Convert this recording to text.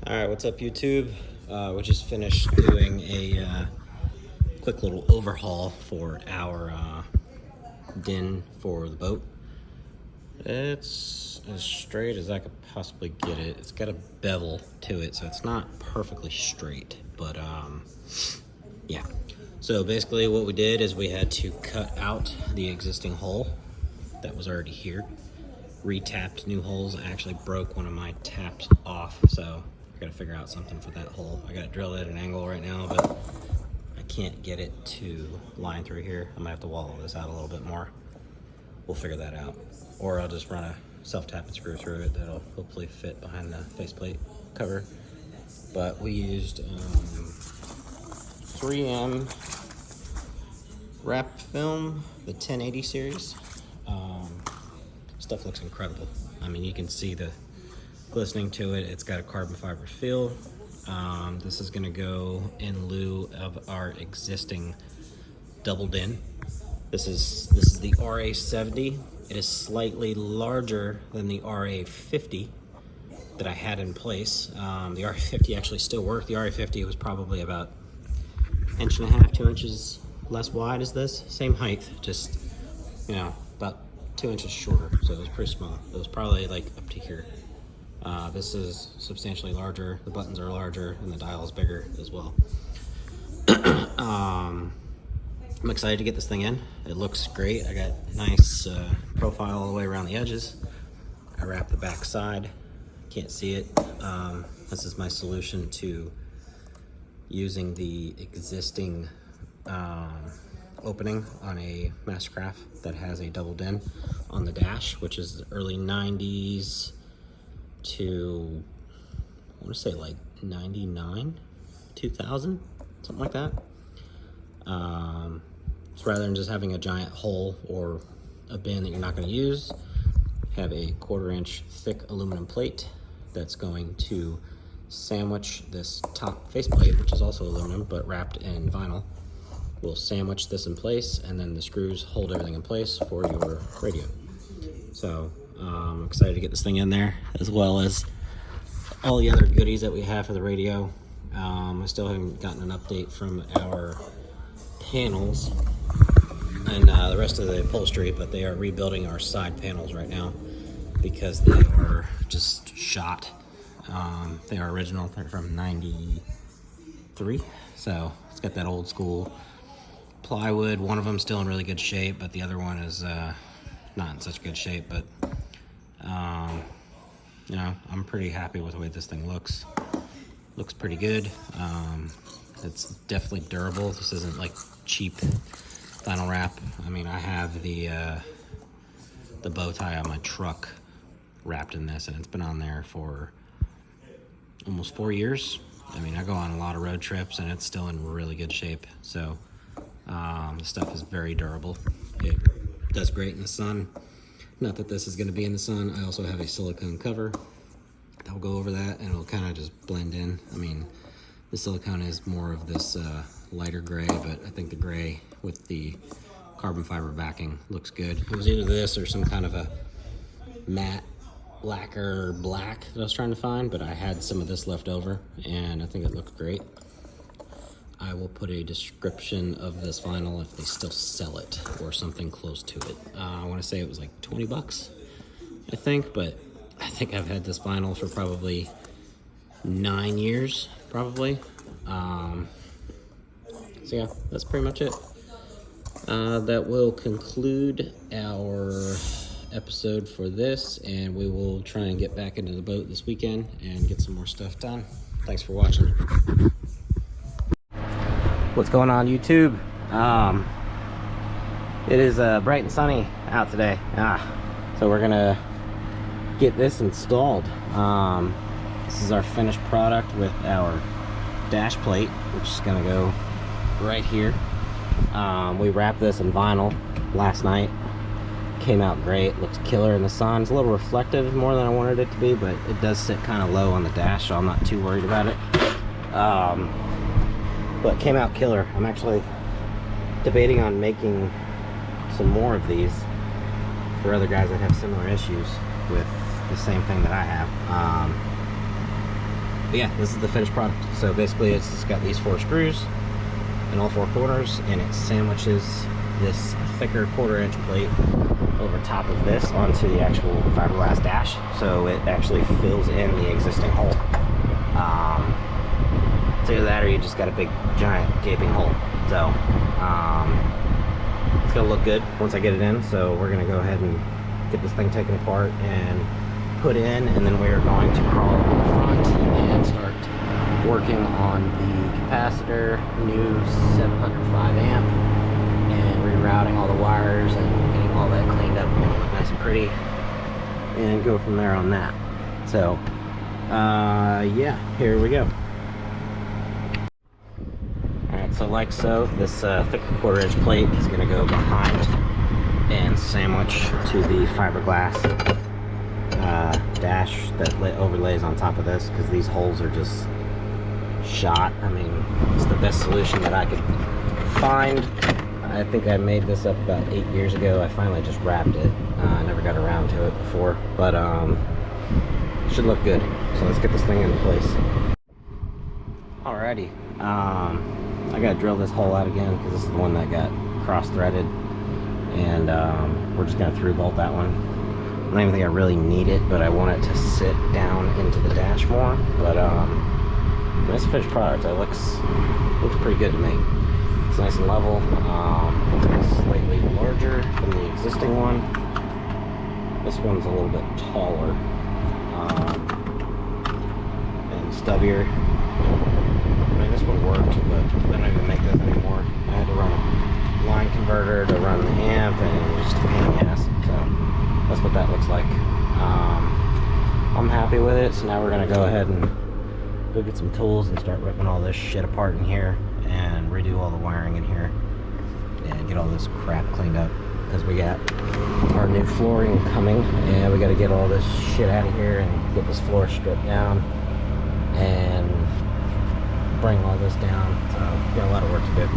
Alright, what's up YouTube? We just finished doing a quick little overhaul for our din for the boat. It's as straight as I could possibly get it. It's got a bevel to it, so it's not perfectly straight, but yeah. So basically what we did is we had to cut out the existing hole that was already here. Re-tapped new holes. I actually broke one of my taps off, so I gotta figure out something for that hole. I gotta drill it at an angle right now, but I can't get it to line through here. I might have to wallow this out a little bit more. We'll figure that out. Or I'll just run a self-tapping screw through it that'll hopefully fit behind the faceplate cover. But we used 3M wrap film, the 1080 series. Stuff looks incredible. I mean, you can see the glistening to it. It's got a carbon fiber feel. This is gonna go in lieu of our existing double din. This is the RA70. It is slightly larger than the RA50 that I had in place. The RA50 actually still worked. The RA50 was probably about 1.5 inches, 2 inches less wide as this. Same height, just, you know, about 2 inches shorter. So it was pretty small. It was probably like up to here. This is substantially larger. The buttons are larger and the dial is bigger as well. I'm excited to get this thing in. It looks great. I got nice profile all the way around the edges. I wrapped the back side. Can't see it. This is my solution to using the existing opening on a Mastercraft that has a double din on the dash, which is early 90s to, I want to say like 99, 2000, something like that. So rather than just having a giant hole or a bin that you're not going to use, have a 1/4 inch thick aluminum plate that's going to sandwich this top faceplate, which is also aluminum but wrapped in vinyl. We'll sandwich this in place, and then the screws hold everything in place for your radio. So I'm excited to get this thing in there, as well as all the other goodies that we have for the radio. I still haven't gotten an update from our panels and the rest of the upholstery, but they are rebuilding our side panels right now because they are just shot. They are original. They're from '93, so it's got that old school plywood. One of them's still in really good shape, but the other one is not in such good shape. But you know, I'm pretty happy with the way this thing looks. Looks pretty good. It's definitely durable. This isn't like cheap vinyl wrap. I mean, I have the bow tie on my truck wrapped in this, and it's been on there for almost 4 years. I mean, I go on a lot of road trips, and it's still in really good shape. So the stuff is very durable. It does great in the sun. Not that this is going to be in the sun. I also have a silicone cover that'll go over that, and it'll kind of just blend in. I mean, the silicone is more of this lighter gray, but I think the gray with the carbon fiber backing looks good. It was either this or some kind of a matte lacquer black that I was trying to find, but I had some of this left over, and I think it looked great. I will put a description of this vinyl if they still sell it, or something close to it. I want to say it was like 20 bucks, I think, but I think I've had this vinyl for probably 9 years, probably. So yeah, that's pretty much it. That will conclude our episode for this, and we will try and get back into the boat this weekend and get some more stuff done. Thanks for watching. What's going on, YouTube? It is bright and sunny out today. So we're gonna get this installed. This is our finished product with our dash plate, which is gonna go right here. We wrapped this in vinyl last night. Came out great. Looks killer in the sun. It's a little reflective, more than I wanted it to be, but it does sit kind of low on the dash, so I'm not too worried about it. But came out killer. I'm actually debating on making some more of these for other guys that have similar issues with the same thing that I have. But yeah, this is the finished product. So basically it's got these 4 screws in all 4 corners, and it sandwiches this thicker 1/4-inch plate over top of this onto the actual fiberglass dash, so it actually fills in the existing hole. It's either that or you just got a big giant gaping hole. So it's gonna look good once I get it in. So we're gonna go ahead and get this thing taken apart and put in, and then we are going to crawl up in the front and start working on the capacitor, new 705 amp, and rerouting all the wires and getting all that cleaned up and look nice and pretty, and go from there on that. So yeah, here we go. Alright, so like so, this thicker 1/4-inch plate is going to go behind and sandwich to the fiberglass dash that overlays on top of this, because these holes are just shot. I mean, it's the best solution that I could find. I think I made this up about 8 years ago. I finally just wrapped it. I never got around to it before, but it should look good. So let's get this thing into place. Alrighty, I gotta drill this hole out again because this is the one that got cross-threaded, and we're just gonna through bolt that one. I don't even think I really need it, but I want it to sit down into the dash more. But nice finished product. It looks pretty good to me. It's nice and level. Slightly larger than the existing one. This one's a little bit taller and stubbier. I mean, this one worked, but they don't even make this anymore. I had to run a line converter to run the amp, and it was just a pain in the ass. So that's what that looks like. I'm happy with it, so now we're gonna go ahead and go get some tools and start ripping all this shit apart in here and redo all the wiring in here and get all this crap cleaned up, because we got our new flooring coming, and we got to get all this shit out of here and get this floor stripped down and bring all this down. So got a lot of work to do.